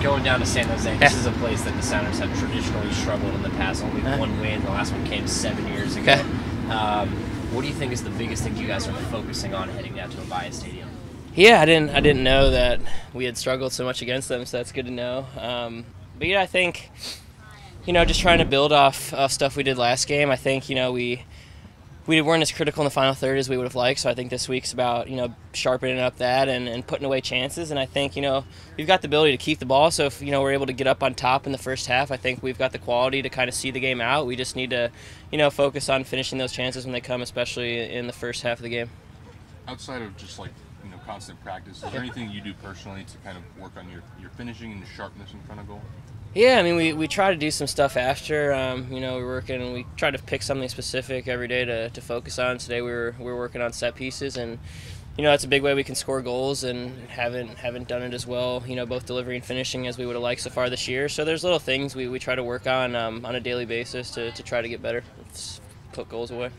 Going down to San Jose, this is a place that the Sounders have traditionally struggled in the past. Only one win. The last one came 7 years ago. What do you think is the biggest thing you guys are focusing on heading down to Avaya Stadium? Yeah, I didn't know that we had struggled so much against them, so that's good to know. But yeah, I think, just trying to build off stuff we did last game. I think, we weren't as critical in the final third as we would have liked, so I think this week's about, sharpening up that and putting away chances. And I think, we've got the ability to keep the ball, so if, we're able to get up on top in the first half, I think we've got the quality to kind of see the game out. We just need to, focus on finishing those chances when they come, especially in the first half of the game. Outside of just constant practice, is there anything you do personally to kind of work on your finishing and your sharpness in front of goal? Yeah, I mean, we try to do some stuff after. We're working, and we try to pick something specific every day to focus on. Today we're working on set pieces, and that's a big way we can score goals, and haven't done it as well. Both delivery and finishing as we would have liked so far this year. So there's little things we try to work on a daily basis to try to get better, put goals away.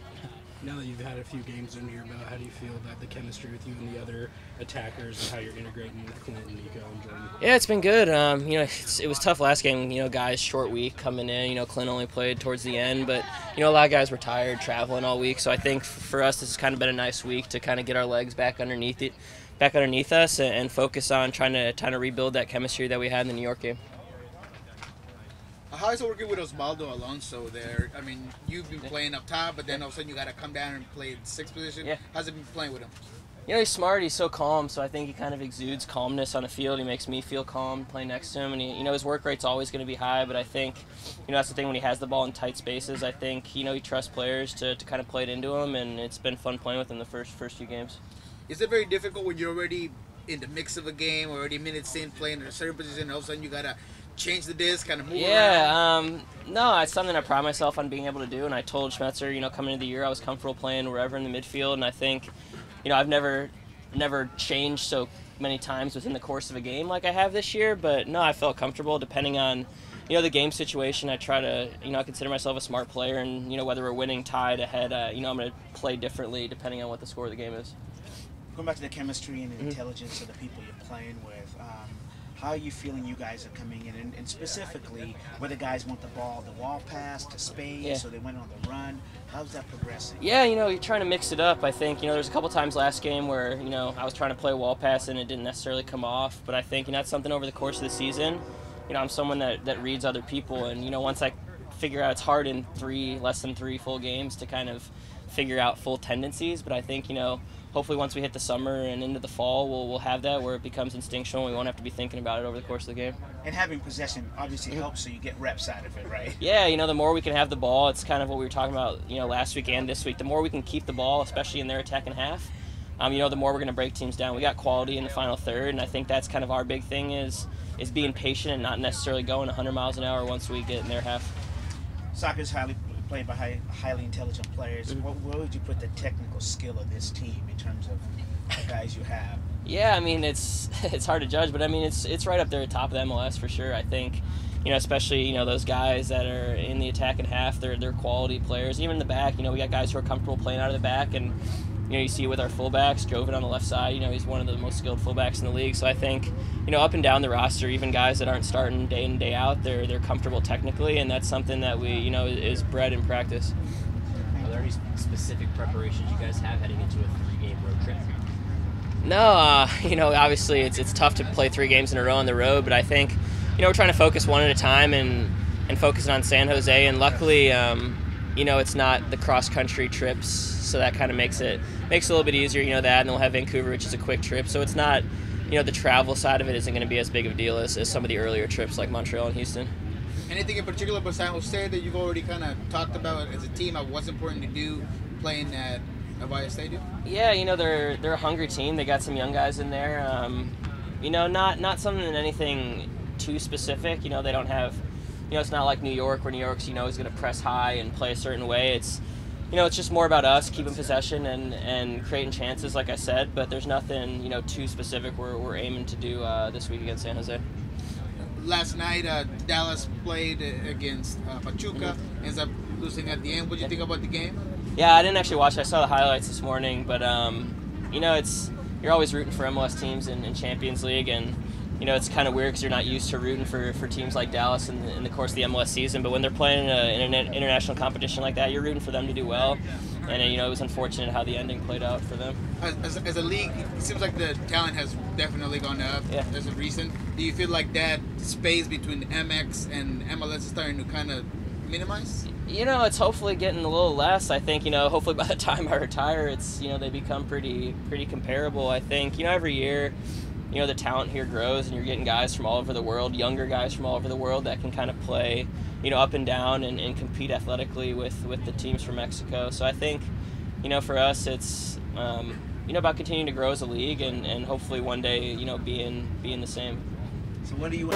Now that you've had a few games under your belt, how do you feel about the chemistry with you and the other attackers and how you're integrating with Clint, Nico, and Jordan? Yeah, it's been good. It was tough last game. Guys, short week coming in. Clint only played towards the end, but a lot of guys were tired, traveling all week. So I think for us, this has kind of been a nice week to kind of get our legs back underneath us and focus on trying to rebuild that chemistry that we had in the New York game. How is it working with Osvaldo Alonso there? I mean, you've been playing up top, but then all of a sudden you got to come down and play sixth position. Yeah. How's it been playing with him? He's smart. He's so calm, so I think he kind of exudes calmness on the field. He makes me feel calm playing next to him, and his work rate's always going to be high, but I think, that's the thing when he has the ball in tight spaces. I think, he trusts players to kind of play it into him, and it's been fun playing with him the first few games. Is it very difficult when you're already in the mix of a game, already minutes in, playing in a certain position, and all of a sudden you got to change the disc, kind of move around? No, it's something I pride myself on being able to do, and I told Schmetzer, coming into the year I was comfortable playing wherever in the midfield, and I think, I've never changed so many times within the course of a game like I have this year, but no, I felt comfortable depending on, the game situation. I try to, I consider myself a smart player, and, whether we're winning, tied, ahead, I'm going to play differently depending on what the score of the game is. Going back to the chemistry and the intelligence of the people you're playing with, how are you feeling you guys are coming in, and specifically where the guys want the ball, the wall pass to space, so they went on the run? How's that progressing? Yeah, you're trying to mix it up. I think, there's a couple times last game where, I was trying to play a wall pass and it didn't necessarily come off, but I think, that's something over the course of the season. I'm someone that reads other people, and, once I figure out, it's hard in less than three full games to kind of figure out full tendencies, but I think, hopefully once we hit the summer and into the fall, we'll have that where it becomes instinctual and we won't have to be thinking about it over the course of the game. And having possession obviously helps, so you get reps out of it, right? Yeah, the more we can have the ball, it's kind of what we were talking about, last week and this week. The more we can keep the ball, especially in their attacking half, the more we're going to break teams down. We got quality in the final third, and I think that's kind of our big thing is being patient and not necessarily going 100 miles an hour once we get in their half. Soccer's played by highly intelligent players. Where would you put the technical skill of this team in terms of the guys you have? Yeah, it's hard to judge, but it's right up there at top of the MLS for sure. I think, especially those guys that are in the attacking half, they're quality players. Even in the back, we got guys who are comfortable playing out of the back, and you see it with our fullbacks. Joven on the left side, he's one of the most skilled fullbacks in the league. So I think, up and down the roster, even guys that aren't starting day in and day out, they're comfortable technically, and that's something that we, is bred in practice. Are there any specific preparations you guys have heading into a 3-game road trip? No, obviously it's tough to play 3 games in a row on the road, but I think, we're trying to focus one at a time and focusing on San Jose, and luckily, it's not the cross-country trips, so that kind of makes it a little bit easier, that, and we'll have Vancouver, which is a quick trip, so it's not, the travel side of it isn't going to be as big of a deal as some of the earlier trips like Montreal and Houston. Anything in particular about San Jose that you've already kind of talked about as a team of what's important to do playing at Avaya Stadium? Yeah, they're a hungry team. They got some young guys in there. Not something in anything too specific. They don't have, it's not like New York where New York's, is going to press high and play a certain way. It's, it's just more about us keeping possession and creating chances, like I said. But there's nothing, too specific we're aiming to do this week against San Jose. Last night, Dallas played against Pachuca, ends up losing at the end. What do you think about the game? Yeah, I didn't actually watch it. I saw the highlights this morning, but you're always rooting for MLS teams in Champions League, and you know, it's kind of weird because you're not used to rooting for teams like Dallas in the course of the MLS season. But when they're playing in an international competition like that, you're rooting for them to do well. And you know, it was unfortunate how the ending played out for them. As a league, it seems like the talent has definitely gone up as of recent. Do you feel like that space between MX and MLS is starting to kind of minimize? You know, it's hopefully getting a little less. I think, you know, hopefully by the time I retire, it's, you know, they become pretty comparable. I think, you know, every year, you know, the talent here grows, and you're getting guys from all over the world, younger guys from all over the world that can kind of play, you know, up and down and compete athletically with the teams from Mexico. So I think, you know, for us, it's, you know, about continuing to grow as a league and hopefully one day, you know, being the same. So what do you